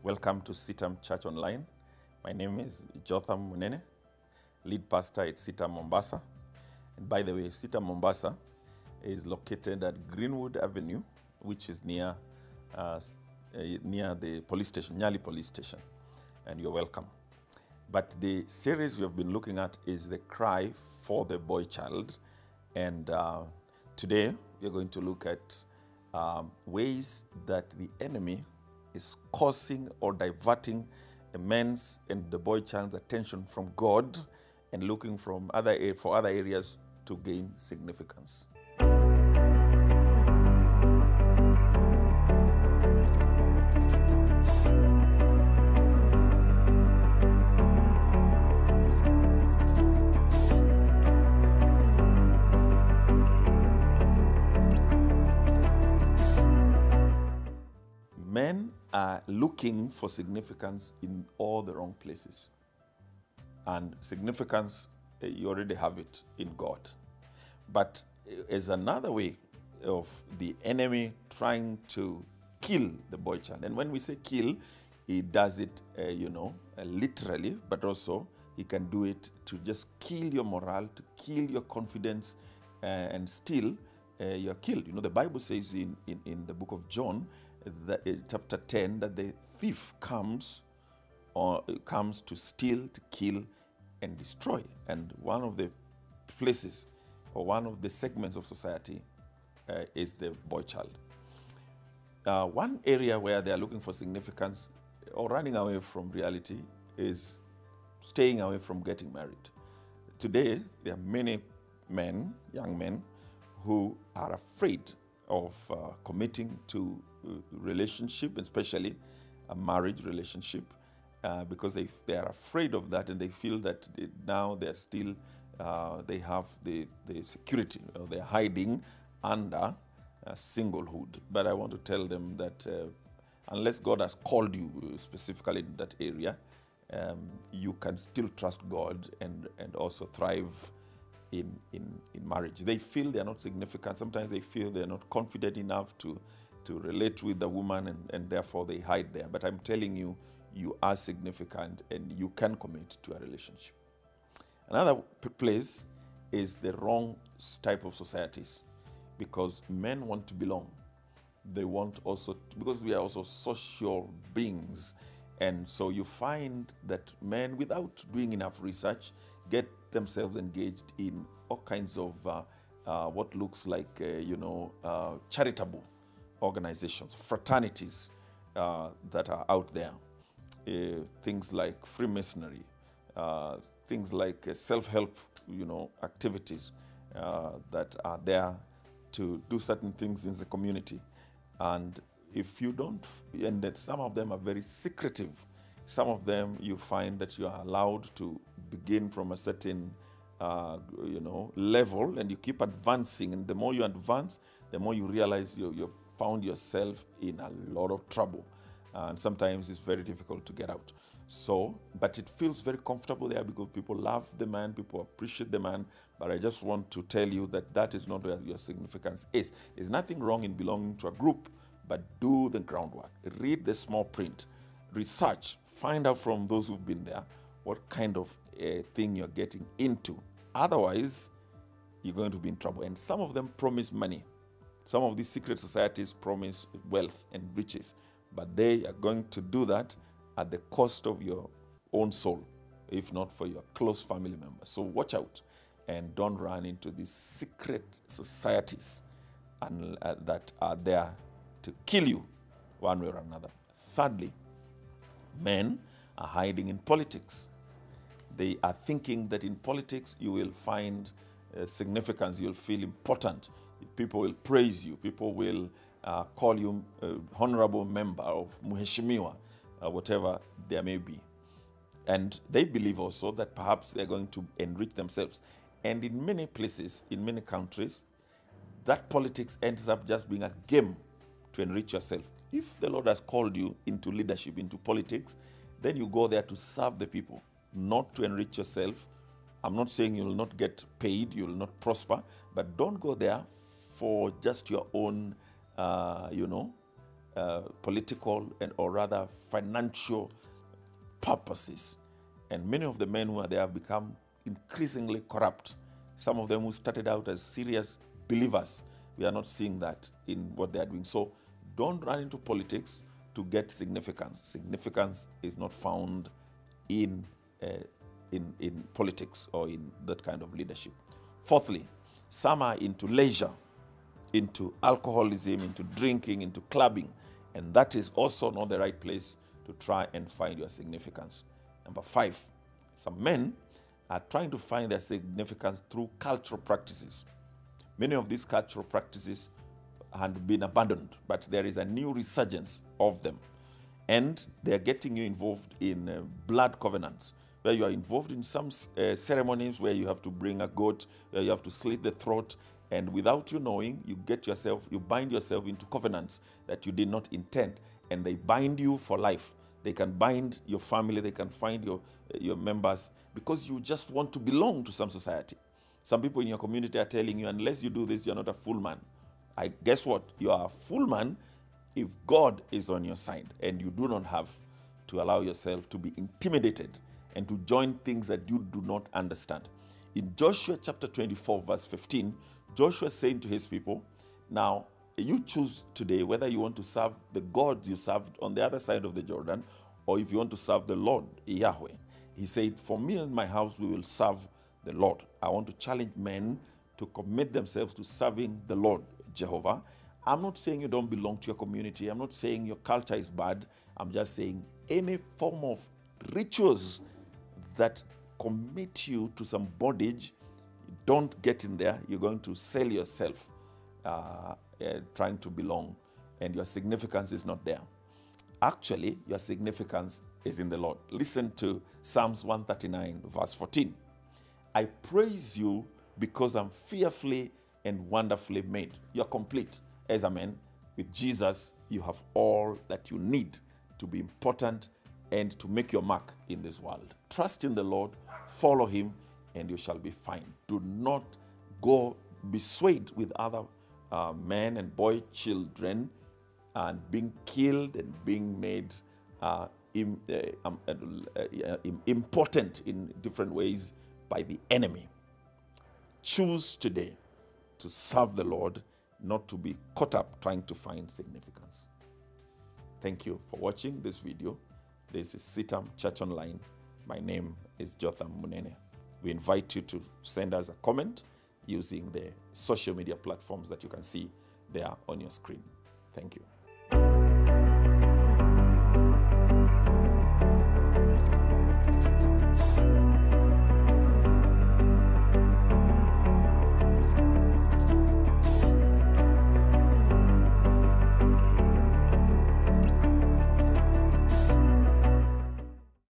Welcome to CITAM ChurchOnline. My name is Jotham Munene, lead pastor at CITAM Mombasa. And by the way, CITAM Mombasa is located at Greenwood Avenue, which is near the police station, Nyali Police Station. And you're welcome. But the series we have been looking at is the cry for the boy child. And today we're going to look at ways that the enemy is causing or diverting a man's and the boy child's attention from God and looking for other areas to gain significance. Men are looking for significance in all the wrong places. And significance, you already have it in God. But as another way of the enemy trying to kill the boy child. And when we say kill, he does it, literally, but also he can do it to just kill your morale, to kill your confidence, and still you're killed. You know, the Bible says in the book of John, chapter 10, that the thief comes to steal, to kill, and destroy. And one of the places or one of the segments of society is the boy child. One area where they are looking for significance or running away from reality is staying away from getting married. Today, there are many men, young men, who are afraid of committing to relationship, especially a marriage relationship, because they are afraid of that, and they feel that now they're still they have the security, or they're hiding under singlehood. But I want to tell them that unless God has called you specifically in that area, you can still trust God and also thrive in marriage. They feel they're not significant. Sometimes they feel they're not confident enough to relate with the woman, and therefore they hide there. But I'm telling you, you are significant and you can commit to a relationship. Another place is the wrong type of societies, because men want to belong. They want also, because we are also social beings, and so you find that men, without doing enough research, get themselves engaged in all kinds of what looks like, charitable organizations, fraternities that are out there. Things like Freemasonry, things like self-help, activities that are there to do certain things in the community. And if you don't, and that some of them are very secretive. Some of them you find that you are allowed to begin from a certain level, and you keep advancing. And the more you advance, the more you realize you've found yourself in a lot of trouble. And sometimes it's very difficult to get out. So, but it feels very comfortable there because people love the man, people appreciate the man. But I just want to tell you that that is not where your significance is. There's nothing wrong in belonging to a group, but do the groundwork. Read the small print. Research. Find out from those who've been there what kind of thing you're getting into. Otherwise, you're going to be in trouble. And some of them promise money. Some of these secret societies promise wealth and riches. But they are going to do that at the cost of your own soul, if not for your close family members. So watch out and don't run into these secret societies that are there to kill you one way or another. Thirdly, men are hiding in politics. They are thinking that in politics you will find significance, you'll feel important. People will praise you. People will call you honorable member of Muheshimiwa, whatever there may be. And they believe also that perhaps they're going to enrich themselves. And in many places, in many countries, that politics ends up just being a game to enrich yourself. If the Lord has called you into leadership, into politics, then you go there to serve the people, not to enrich yourself. I'm not saying you will not get paid, you will not prosper, but don't go there for just your own, political and or rather financial purposes. And many of the men who are there have become increasingly corrupt. Some of them who started out as serious believers, we are not seeing that in what they are doing. So don't run into politics to get significance. Significance is not found in politics or in that kind of leadership. Fourthly, some are into leisure, into alcoholism, into drinking, into clubbing, and that is also not the right place to try and find your significance. Number 5, some men are trying to find their significance through cultural practices. Many of these cultural practices had been abandoned, but there is a new resurgence of them. And they're getting you involved in blood covenants, where you are involved in some ceremonies where you have to bring a goat, where you have to slit the throat, and without you knowing, you bind yourself into covenants that you did not intend, and they bind you for life. They can bind your family, they can find your members, because you just want to belong to some society. Some people in your community are telling you, unless you do this, you're not a full man. Guess what? You are a full man if God is on your side, and you do not have to allow yourself to be intimidated and to join things that you do not understand. In Joshua chapter 24, verse 15, Joshua is saying to his people, now you choose today whether you want to serve the gods you served on the other side of the Jordan, or if you want to serve the Lord, Yahweh. He said, for me and my house, we will serve the Lord. I want to challenge men to commit themselves to serving the Lord, Jehovah. I'm not saying you don't belong to your community. I'm not saying your culture is bad. I'm just saying any form of rituals that commit you to some bondage, don't get in there. You're going to sell yourself trying to belong, and your significance is not there. Actually, your significance is in the Lord. Listen to Psalms 139, verse 14. I praise you because I'm fearfully and wonderfully made. You're complete as a man. With Jesus, you have all that you need to be important and to make your mark in this world. Trust in the Lord, follow him, and you shall be fine. Do not be swayed with other men and boy children and being killed and being made important in different ways by the enemy. Choose today to serve the Lord, not to be caught up trying to find significance. Thank you for watching this video. This is CITAM Church Online. My name is Jotham Munene. We invite you to send us a comment using the social media platforms that you can see there on your screen. Thank you.